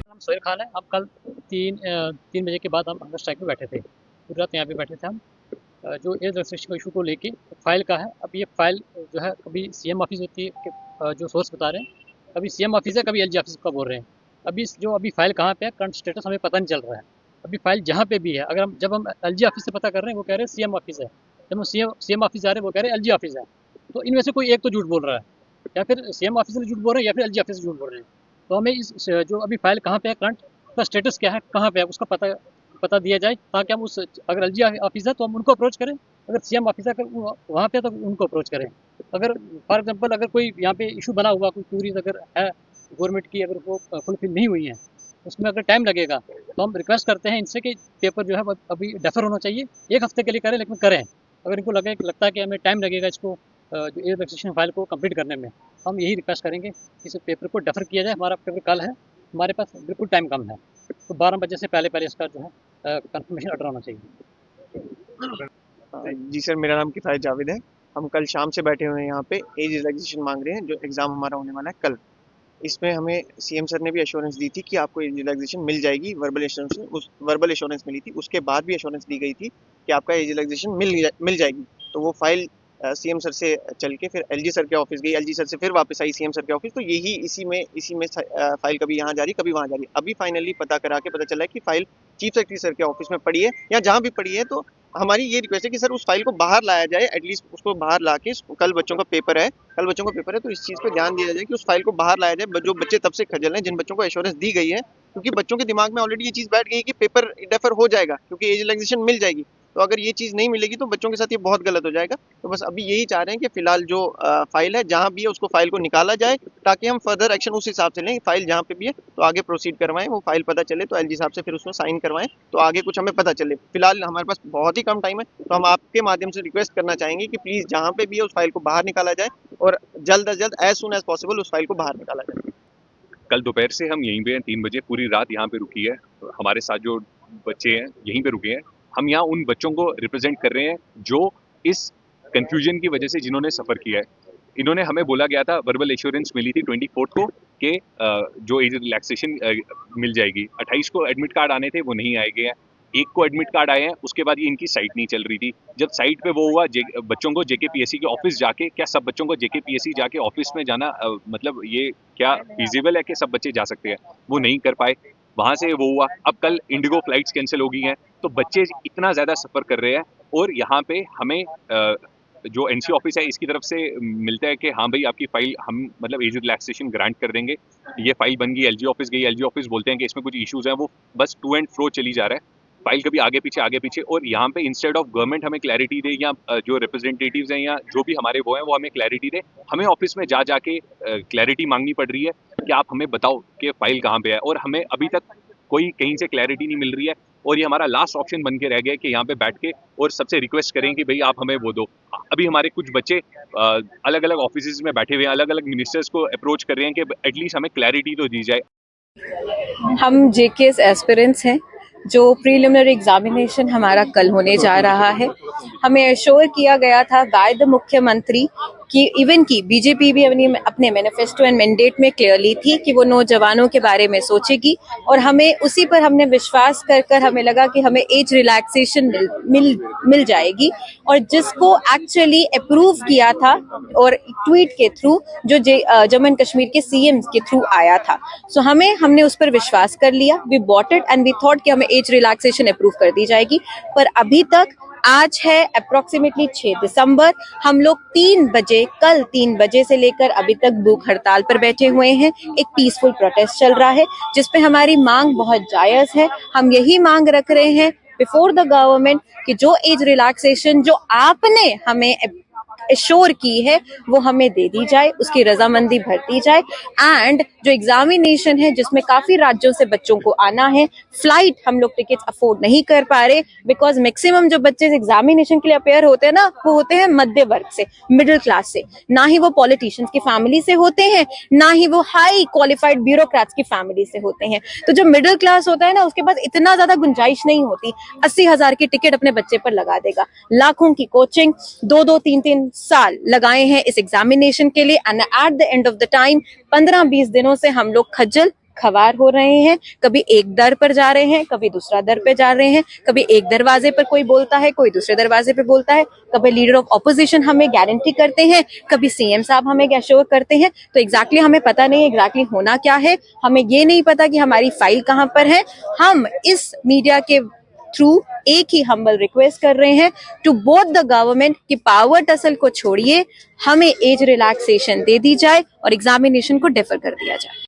हम सोहेल खान है। हम कल 3 बजे के बाद हम हंगर स्ट्राइक में बैठे थे। पूरी रात यहाँ पे बैठे थे हम। जो एज रजिस्ट्रेशन इशू को लेके फाइल का है। अब ये फाइल जो है कभी सीएम ऑफिस होती है कि जो सोर्स बता रहे हैं, कभी सीएम ऑफिस है, कभी एलजी ऑफिस का बोल रहे हैं। अभी फाइल कहाँ पे है, करंट स्टेटस हमें पता नहीं चल रहा है। अभी फाइल जहाँ पे भी है, जब हम एलजी ऑफिस से पता कर रहे हैं वो कह रहे हैं सीएम ऑफिस है, जब हम सीएम ऑफिस जा रहे हैं वो कह रहे हैं एलजी ऑफिस है। तो इनमें से कोई एक तो झूठ बोल रहा है, या फिर सीएम ऑफिस से झूठ बोल रहे हैं या फिर एलजी ऑफिस से झूठ बोल रहे हैं। तो हमें जो अभी फाइल कहाँ पे है, करंट उसका स्टेटस क्या है, कहाँ पे है, उसका पता दिया जाए, ताकि हम अगर एलजी ऑफिस है तो हम उनको अप्रोच करें, अगर सीएम ऑफिस है वहाँ पे तो उनको अप्रोच करें। अगर फॉर एग्जांपल अगर कोई यहाँ पे इशू बना हुआ, कोई क्यूरीज अगर है गवर्नमेंट की, अगर वो फुलफिल नहीं हुई है, उसमें अगर टाइम लगेगा तो हम रिक्वेस्ट करते हैं इनसे कि पेपर जो है वो अभी डेफर होना चाहिए, 1 हफ्ते के लिए करें, लेकिन करें। अगर इनको लगता है कि हमें टाइम लगेगा इसको जो एयर रजिस्ट्रेशन फाइल को कंप्लीट करने में, हम यही रिक्वेस्ट करेंगे कि इस पेपर को डेफर किया जाए। हमारा पेपर कल है, हमारे पास बिल्कुल टाइम कम है, तो 12 बजे से पहले इसका जो है कंफर्मेशन ऑर्डर होना चाहिए। जी सर, मेरा नाम किफ़ायत जावेद है। हम कल शाम से बैठे हुए हैं यहाँ पे, एज रिलैक्सेशन मांग रहे हैं, जो एग्ज़ाम हमारा होने वाला है कल। इसमें हमें सीएम सर ने भी एश्योरेंस दी थी कि आपको एज रिलैक्सेशन मिल जाएगी। वर्बल एश्योरेंस मिली थी, उसके बाद भी एश्योरेंस दी गई थी कि आपका एज रिलैक्सेशन मिल जाएगी। तो वो फाइल सीएम सर से चल के फिर एलजी सर के ऑफिस गई, एलजी सर से फिर वापस आई सीएम सर के ऑफिस। तो यही इसी में फाइल कभी यहाँ जा रही, कभी वहाँ जा रही। अभी फाइनली पता करा के पता चला है कि फाइल चीफ सेक्रेटरी सर के ऑफिस में पड़ी है, या जहाँ भी पड़ी है। तो हमारी ये रिक्वेस्ट है कि सर उस फाइल को बाहर लाया जाए, एटलीस्ट उसको बाहर ला के, कल बच्चों का पेपर है, तो इस चीज़ पे ध्यान दिया जाए कि उस फाइल को बाहर लाया जाए। जो बच्चे तब से खजल हैं, जिन बच्चों को एश्योरेंस दी गई है, क्योंकि बच्चों के दिमाग में ऑलरेडी ये चीज़ बैठ गई है कि पेपर डेफर हो जाएगा क्योंकि एज रिलैक्सेशन मिल जाएगी। तो अगर ये चीज़ नहीं मिलेगी तो बच्चों के साथ ये बहुत गलत हो जाएगा। तो बस अभी यही चाह रहे हैं कि फिलहाल जो फाइल है, जहाँ भी है उसको फाइल को निकाला जाए, ताकि हम फर्दर एक्शन उस हिसाब से लें। फाइल जहाँ पे भी है तो आगे प्रोसीड करवाएं, वो फाइल पता चले तो एलजी साहब से फिर उसमें साइन करवाएं, तो आगे कुछ हमें पता चले। फिलहाल हमारे पास बहुत ही कम टाइम है, तो हम आपके माध्यम से रिक्वेस्ट करना चाहेंगे कि प्लीज़ जहाँ पे भी है उस फाइल को बाहर निकाला जाए, और जल्द अज जल्द एज सुन एज पॉसिबल उस फाइल को बाहर निकाला जाए। कल दोपहर से हम यहीं पे हैं, 3 बजे पूरी रात यहाँ पे रुकी है। हमारे साथ जो बच्चे हैं यहीं पे रुके हैं। हम यहाँ उन बच्चों को रिप्रेजेंट कर रहे हैं जो इस कंफ्यूजन की वजह से जिन्होंने सफ़र किया है। इन्होंने हमें बोला गया था, वर्बल एश्योरेंस मिली थी 24 को कि जो एज रिलैक्सेशन मिल जाएगी। 28 को एडमिट कार्ड आने थे, वो नहीं आए गए हैं। 1 को एडमिट कार्ड आए हैं, उसके बाद ये इनकी साइट नहीं चल रही थी। जब साइट पे वो हुआ, बच्चों को जेकेपीएससी के ऑफिस जाके, क्या सब बच्चों को जेकेपीएससी जाके ऑफिस में जाना मतलब ये क्या फिजिबल है कि सब बच्चे जा सकते हैं? वो नहीं कर पाए, वहाँ से वो हुआ। अब कल इंडिगो फ्लाइट्स कैंसिल हो गई हैं, तो बच्चे इतना ज़्यादा सफ़र कर रहे हैं। और यहाँ पे हमें जो एनसी ऑफिस है इसकी तरफ से मिलता है कि हाँ भाई आपकी फ़ाइल हम मतलब एज रिलैक्सेशन ग्रांट कर देंगे। ये फ़ाइल बन गई, एलजी ऑफिस गई, एलजी ऑफिस बोलते हैं कि इसमें कुछ इश्यूज़ हैं। वो बस टू एंड फ्रो चली जा रहा है, फाइल कभी आगे पीछे। और यहाँ पे इंस्टेड ऑफ गवर्नमेंट हमें क्लैरिटी दे, या जो रिप्रेजेंटेटिव्स हैं या जो भी हमारे वो हैं वो हमें क्लैरिटी दे, हमें ऑफिस में जाके क्लैरिटी मांगनी पड़ रही है कि आप हमें बताओ कि फाइल कहाँ पे है। और हमें अभी तक कोई कहीं से क्लैरिटी नहीं मिल रही है। और ये हमारा लास्ट ऑप्शन बन के रह गया कि यहाँ पे बैठ के और सबसे रिक्वेस्ट करें कि भाई आप हमें वो दो। अभी हमारे कुछ बच्चे अलग अलग ऑफिस में बैठे हुए हैं, अलग अलग मिनिस्टर्स को अप्रोच कर रहे हैं कि एटलीस्ट हमें क्लैरिटी तो दी जाए। हम जेकेएस एस्पिरेंट्स हैं। जो प्रीलिमिनरी एग्जामिनेशन हमारा कल होने जा रहा है, हमें एश्योर किया गया था बाय द मुख्यमंत्री कि इवन की बीजेपी भी अपने मैनिफेस्टो एंड मैंडेट में क्लियरली थी कि वो नौजवानों के बारे में सोचेगी, और हमें उसी पर हमने विश्वास कर हमें लगा कि हमें एज रिलैक्सेशन मिल जाएगी। और जिसको एक्चुअली अप्रूव किया था और ट्वीट के थ्रू जो जम्मू एंड कश्मीर के सीएम के थ्रू आया था, सो हमने उस पर विश्वास कर लिया। We bought it and we thought कि हमें एज रिलैक्सेशन अप्रूव कर दी जाएगी। पर अभी तक आज है अप्रोक्सीमेटली 6 दिसंबर, हम लोग कल 3 बजे से लेकर अभी तक भूख हड़ताल पर बैठे हुए हैं। एक पीसफुल प्रोटेस्ट चल रहा है जिसपे हमारी मांग बहुत जायज है। हम यही मांग रख रहे हैं बिफोर द गवर्नमेंट कि जो एज रिलैक्सेशन जो आपने हमें एश्योर की है वो हमें दे दी जाए, उसकी रजामंदी भरती जाए। एंड जो एग्जामिनेशन है जिसमें काफी राज्यों से बच्चों को आना है, फ्लाइट हम लोग टिकट्स अफोर्ड नहीं कर पा रहे, बिकॉज मैक्सिमम जो बच्चे एग्जामिनेशन के लिए अपेयर होते हैं ना, वो होते हैं मध्य वर्ग से, मिडिल क्लास से। ना ही वो पॉलिटिशियंस की फैमिली से होते हैं, ना ही वो हाई क्वालिफाइड ब्यूरोक्रेट्स की फैमिली से होते हैं। तो जो मिडिल क्लास होता है ना, उसके पास इतना ज्यादा गुंजाइश नहीं होती 80,000 की टिकट अपने बच्चे पर लगा देगा। लाखों की कोचिंग, 2-2, 3-3 साल लगाए हैं इस एग्जामिनेशन के लिए and at the end of the time 15-20 दिनों से हम लोग खज्जल खवार हो रहे हैं। कभी एक दर पर जा रहे हैं, कभी दूसरा दर पे जा रहे हैं, कभी एक दरवाजे पर कोई बोलता है, कोई दूसरे दरवाजे पे बोलता है, कभी लीडर ऑफ ऑपोजिशन हमें गारंटी करते हैं, कभी सीएम साहब हमें एश्योर करते हैं। तो एग्जैक्टली हमें पता नहीं एग्जैक्टली होना क्या है। हमें ये नहीं पता कि हमारी फाइल कहाँ पर है। हम इस मीडिया के थ्रू एक ही हम्बल रिक्वेस्ट कर रहे हैं टू बोथ द गवर्नमेंट कि पावर टसल को छोड़िए, हमें एज रिलैक्सेशन दे दी जाए और एग्जामिनेशन को डिफर कर दिया जाए।